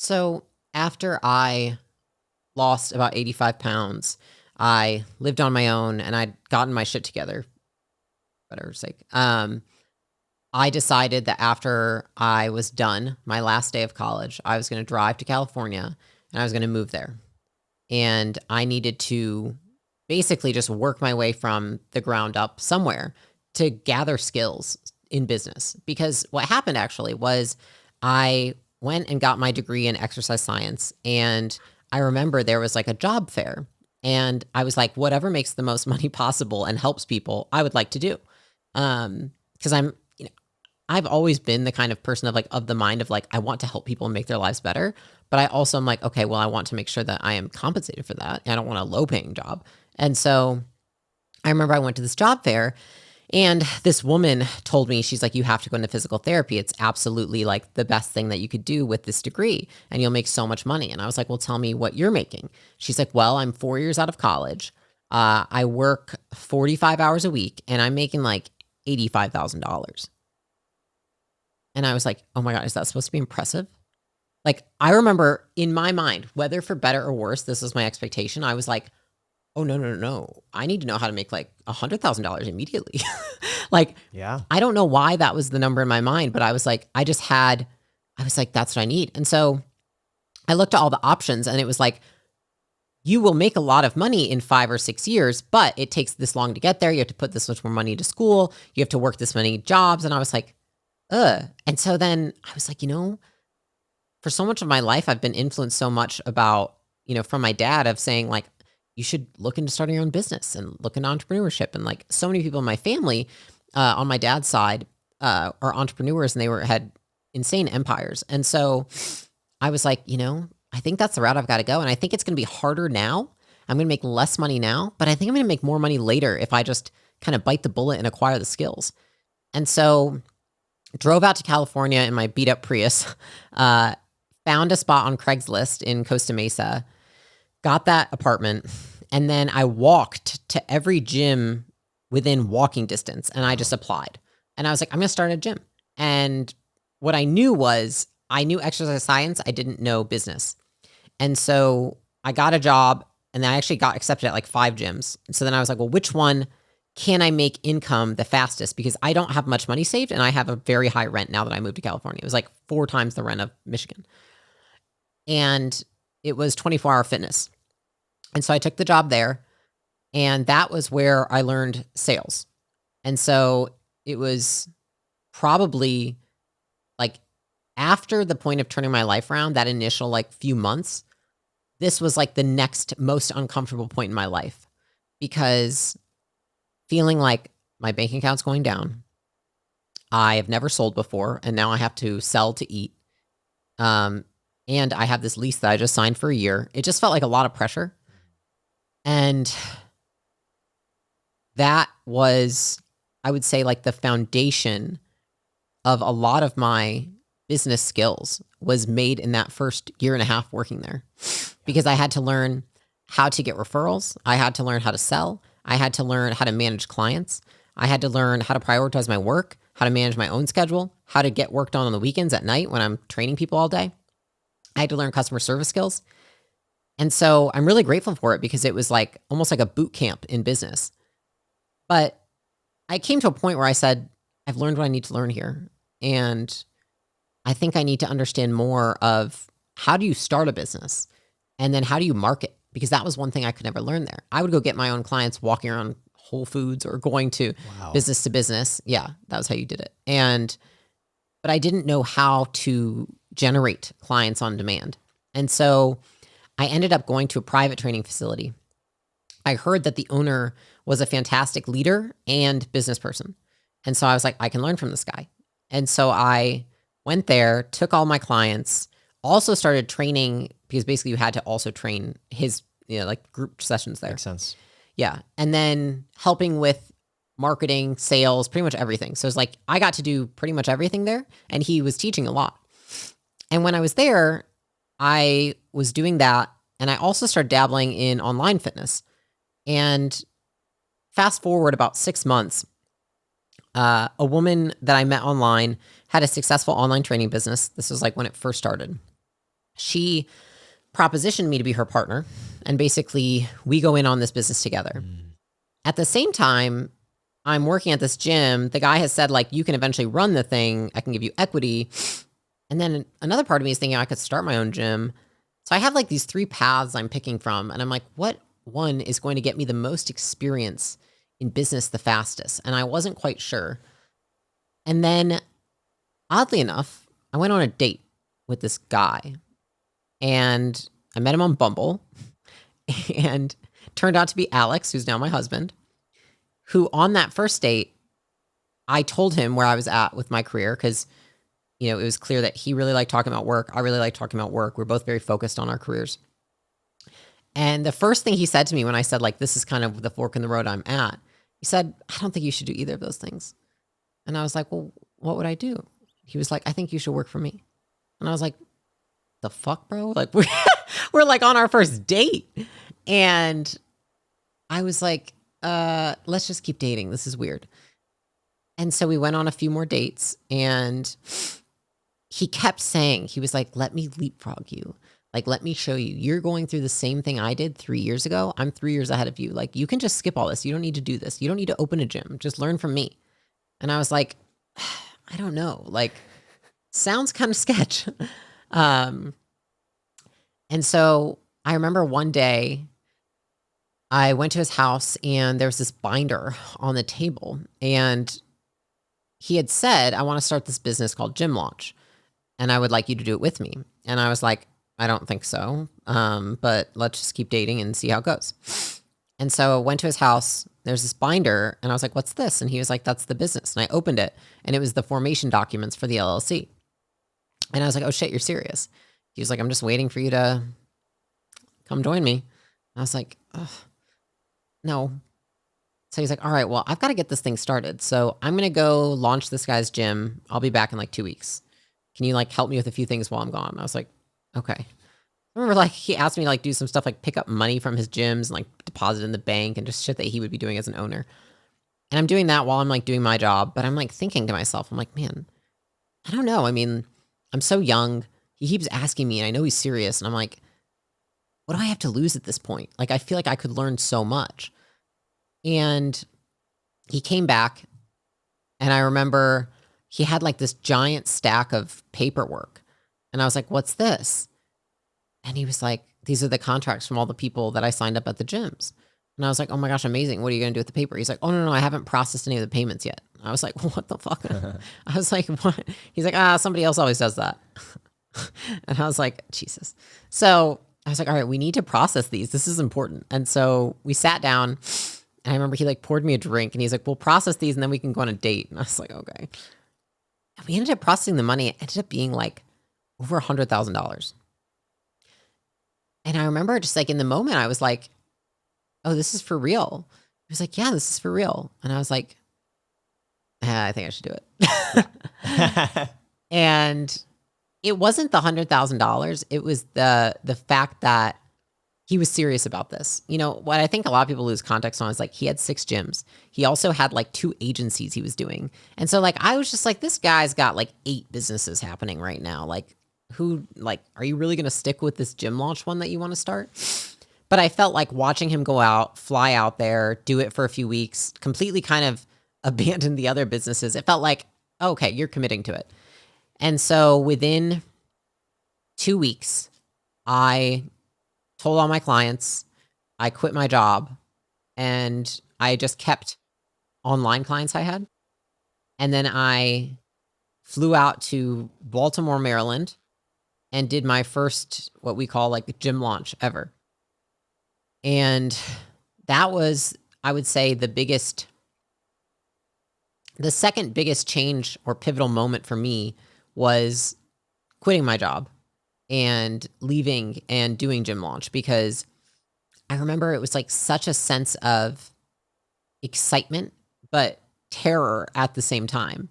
So after I lost about 85 pounds, I lived on my own and I'd gotten my shit together, better sake. I decided that after I was done my last day of college, I was going to drive to California and I was going to move there. And I needed to basically just work my way from the ground up somewhere to gather skills in business. Because what happened actually was I went and got my degree in exercise science. And I remember there was like a job fair. And I was like, whatever makes the most money possible and helps people, I would like to do. Because I've always been the kind of person of the mind of like, I want to help people and make their lives better. But I also am like, okay, well, I want to make sure that I am compensated for that. I don't want a low paying job. And so I remember I went to this job fair and this woman told me, she's like, you have to go into physical therapy. It's absolutely like the best thing that you could do with this degree and you'll make so much money. And I was like, well, tell me what you're making. She's like, well, I'm 4 years out of college. I work 45 hours a week and I'm making like $85,000. And I was like, oh my God, is that supposed to be impressive? Like, I remember in my mind, whether for better or worse, this was my expectation. I was like, oh, no. I need to know how to make like $100,000 immediately. Like, Yeah. I don't know why that was the number in my mind, but I was like, I was like, that's what I need. And so I looked at all the options and it was like, you will make a lot of money in 5 or 6 years, but it takes this long to get there. You have to put this much more money to school. You have to work this many jobs. And I was like, ugh. And so then I was like, for so much of my life, I've been influenced so much about, from my dad of saying like, you should look into starting your own business and look into entrepreneurship. And like so many people in my family, on my dad's side, are entrepreneurs and had insane empires. And so I was like, I think that's the route I've got to go. And I think it's going to be harder now. I'm going to make less money now, but I think I'm going to make more money later if I just kind of bite the bullet and acquire the skills. And so drove out to California in my beat up Prius, found a spot on Craigslist in Costa Mesa, got that apartment, and then I walked to every gym within walking distance and I just applied. And I was like, I'm going to start a gym. And what I knew was I knew exercise science. I didn't know business. And so I got a job and then I actually got accepted at like 5 gyms. So then I was like, well, which one can I make income the fastest? Because I don't have much money saved and I have a very high rent now that I moved to California. It was like 4 times the rent of Michigan. And it was 24-hour fitness. And so I took the job there and that was where I learned sales. And so it was probably like after the point of turning my life around, that initial like few months, this was like the next most uncomfortable point in my life because feeling like my bank account's going down. I have never sold before and now I have to sell to eat. And I have this lease that I just signed for a year. It just felt like a lot of pressure. And that was, I would say, like the foundation of a lot of my business skills was made in that first year and a half working there because I had to learn how to get referrals. I had to learn how to sell. I had to learn how to manage clients. I had to learn how to prioritize my work, how to manage my own schedule, how to get work done on the weekends at night when I'm training people all day. I had to learn customer service skills. And so I'm really grateful for it because it was like almost like a boot camp in business. But I came to a point where I said, I've learned what I need to learn here. And I think I need to understand more of how do you start a business and then how do you market? Because that was one thing I could never learn there. I would go get my own clients walking around Whole Foods or going to business to business. Yeah, that was how you did it. But I didn't know how to generate clients on demand. And so I ended up going to a private training facility. I heard that the owner was a fantastic leader and business person. And so I was like, I can learn from this guy. And so I went there, took all my clients, also started training because basically you had to also train his, like group sessions there. Makes sense. Yeah. And then helping with marketing, sales, pretty much everything. So it's like, I got to do pretty much everything there and he was teaching a lot. And when I was there, I was doing that. And I also started dabbling in online fitness. And fast forward about 6 months, a woman that I met online had a successful online training business. This was like when it first started. She propositioned me to be her partner. And basically, we go in on this business together. At the same time, I'm working at this gym. The guy has said, like, you can eventually run the thing. I can give you equity. And then another part of me is thinking I could start my own gym. So I have like these 3 paths I'm picking from. And I'm like, what one is going to get me the most experience in business the fastest? And I wasn't quite sure. And then, oddly enough, I went on a date with this guy. And I met him on Bumble. And turned out to be Alex, who's now my husband, who on that first date, I told him where I was at with my career because, it was clear that he really liked talking about work. I really liked talking about work. We're both very focused on our careers. And the first thing he said to me when I said, like, this is kind of the fork in the road I'm at, he said, I don't think you should do either of those things. And I was like, well, what would I do? He was like, I think you should work for me. And I was like, the fuck, bro? Like, we're like on our first date. And I was like, let's just keep dating. This is weird. And so we went on a few more dates, and he kept saying, he was like, let me leapfrog you. Like, let me show you. You're going through the same thing I did 3 years ago. I'm 3 years ahead of you. Like, you can just skip all this. You don't need to do this. You don't need to open a gym. Just learn from me. And I was like, I don't know. Like, sounds kind of sketch. And so I remember one day I went to his house and there was this binder on the table, and he had said, I want to start this business called Gym Launch, and I would like you to do it with me. And I was like, I don't think so. But let's just keep dating and see how it goes. And so I went to his house. There's this binder, and I was like, what's this? And he was like, that's the business. And I opened it, and it was the formation documents for the LLC. And I was like, oh shit, you're serious? He was like, I'm just waiting for you to come join me. I was like, ugh, no. So he's like, all right, well, I've got to get this thing started. So I'm going to go launch this guy's gym. I'll be back in like 2 weeks. Can you like help me with a few things while I'm gone? I was like, okay. I remember like he asked me to like do some stuff, like pick up money from his gyms and like deposit in the bank and just shit that he would be doing as an owner. And I'm doing that while I'm like doing my job. But I'm like thinking to myself, I'm like, man, I don't know. I mean, I'm so young. He keeps asking me and I know he's serious. And I'm like, what do I have to lose at this point? Like, I feel like I could learn so much. And he came back, and I remember he had like this giant stack of paperwork. And I was like, what's this? And he was like, these are the contracts from all the people that I signed up at the gyms. And I was like, oh my gosh, amazing. What are you going to do with the paper? He's like, oh, no, I haven't processed any of the payments yet. I was like, what the fuck? I was like, what? He's like, somebody else always does that. And I was like, Jesus. So I was like, all right, we need to process these. This is important. And so we sat down, and I remember he like poured me a drink, and he's like, we'll process these and then we can go on a date. And I was like, okay. And we ended up processing the money. It ended up being like over $100,000. And I remember just like in the moment, I was like, oh, this is for real. He was like, yeah, this is for real. And I was like, I think I should do it. And it wasn't the $100,000. It was the fact that he was serious about this. You know, what I think a lot of people lose context on is like he had 6 gyms. He also had like 2 agencies he was doing. And so like I was just like, this guy's got like 8 businesses happening right now. Like are you really going to stick with this gym launch one that you want to start? But I felt like watching him go out, fly out there, do it for a few weeks, completely kind of abandon the other businesses. It felt like, okay, you're committing to it. And so within 2 weeks, I told all my clients, I quit my job, and I just kept online clients I had. And then I flew out to Baltimore, Maryland, and did my first, what we call like the gym launch ever. And that was, I would say, the second biggest change or pivotal moment for me was quitting my job and leaving and doing gym launch, because I remember it was like such a sense of excitement, but terror at the same time.